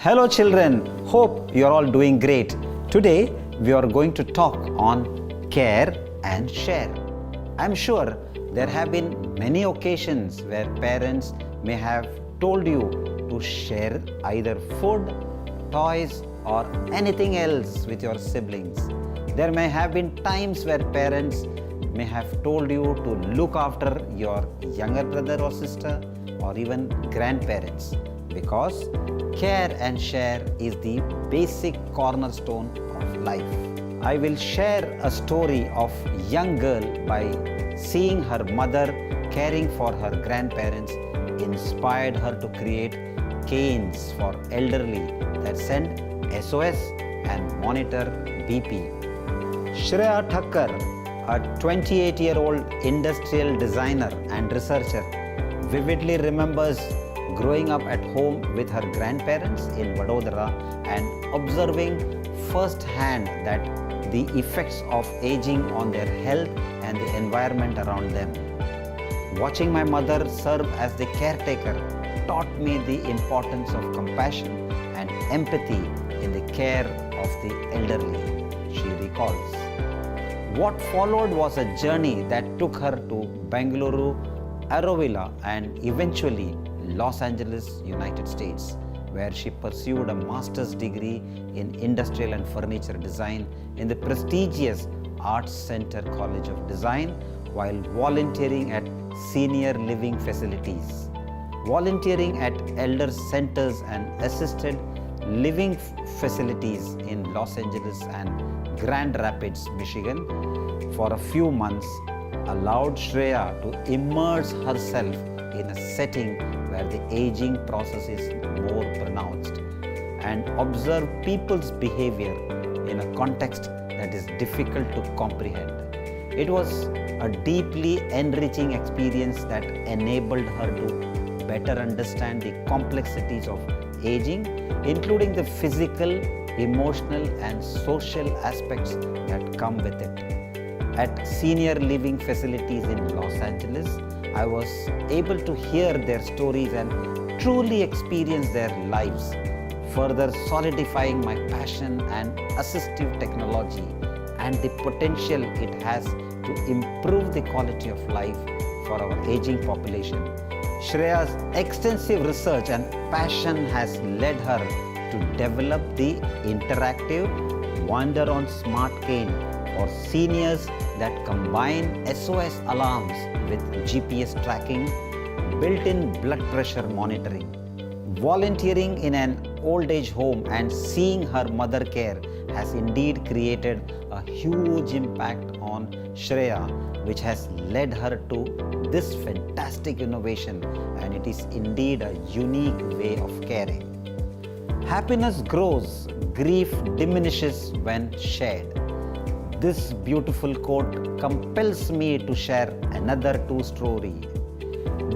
Hello children, hope you are all doing great. Today we are going to talk on care and share. I'm sure there have been many occasions where parents may have told you to share either food, toys or anything else with your siblings. There may have been times where parents may have told you to look after your younger brother or sister or even grandparents, because care and share is the basic cornerstone of life. I will share a story of a young girl by seeing her mother caring for her grandparents inspired her to create canes for elderly that send SOS and monitor BP. Shreya Thakkar, a 28-year-old industrial designer and researcher, vividly remembers growing up at home with her grandparents in Vadodara and observing firsthand that the effects of aging on their health and the environment around them. Watching my mother serve as the caretaker taught me the importance of compassion and empathy in the care of the elderly, she recalls. What followed was a journey that took her to Bengaluru, Auroville and eventually Los Angeles, United States, where she pursued a master's degree in industrial and furniture design in the prestigious Arts Center College of Design while volunteering at senior living facilities. Volunteering at elder centers and assisted living facilities in Los Angeles and Grand Rapids, Michigan for a few months allowed Shreya to immerse herself in a setting where the aging process is more pronounced and observe people's behavior in a context that is difficult to comprehend. It was a deeply enriching experience that enabled her to better understand the complexities of aging, including the physical, emotional and social aspects that come with it. At senior living facilities in Los Angeles, I was able to hear their stories and truly experience their lives, further solidifying my passion and assistive technology and the potential it has to improve the quality of life for our aging population. Shreya's extensive research and passion has led her to develop the interactive Wander on Smart Cane for seniors that combine SOS alarms with GPS tracking, built-in blood pressure monitoring. Volunteering in an old age home and seeing her mother care has indeed created a huge impact on Shreya, which has led her to this fantastic innovation, and it is indeed a unique way of caring. Happiness grows, grief diminishes when shared. This beautiful quote compels me to share another true story.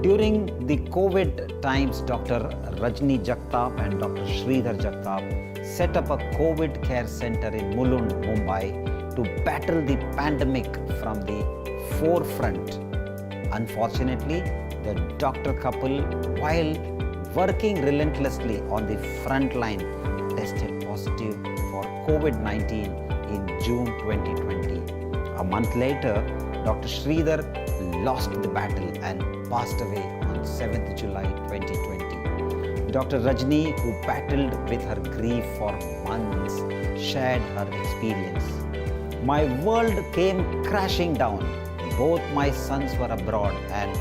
During the COVID times, Dr. Rajni Jagtap and Dr. Sridhar Jagtap set up a COVID care center in Mulund, Mumbai to battle the pandemic from the forefront. Unfortunately, the doctor couple, while working relentlessly on the front line, tested positive for COVID-19 in June 2020. A month later, Dr. Sridhar lost the battle and passed away on 7th July 2020. Dr. Rajni, who battled with her grief for months, shared her experience. My world came crashing down. Both my sons were abroad and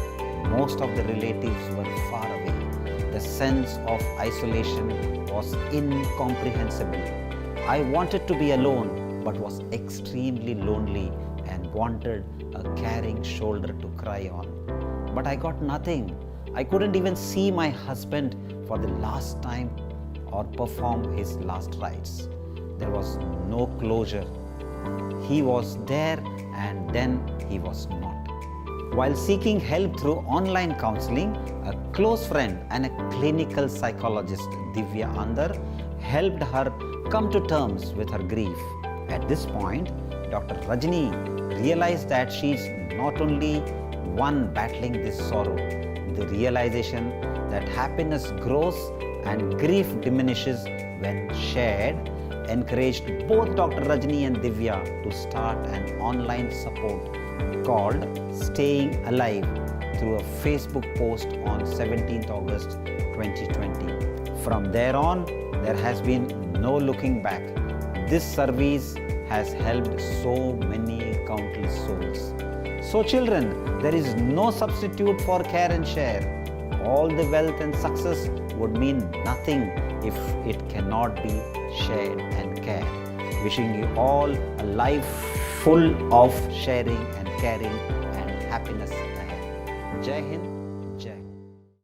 most of the relatives were far away. The sense of isolation was incomprehensible. I wanted to be alone, but was extremely lonely and wanted a caring shoulder to cry on. But I got nothing. I couldn't even see my husband for the last time or perform his last rites. There was no closure. He was there and then he was not. While seeking help through online counseling, a close friend and a clinical psychologist, Divya Andar, helped her come to terms with her grief. At this point, Dr. Rajni realized that she's not only one battling this sorrow. The realization that happiness grows and grief diminishes when shared, encouraged both Dr. Rajni and Divya to start an online support called Staying Alive through a Facebook post on 17th August 2020. From there on, there has been no looking back. This service has helped so many countless souls. So children, there is no substitute for care and share. All the wealth and success would mean nothing if it cannot be shared and cared. Wishing you all a life full of sharing and caring and happiness ahead. Jai Hind.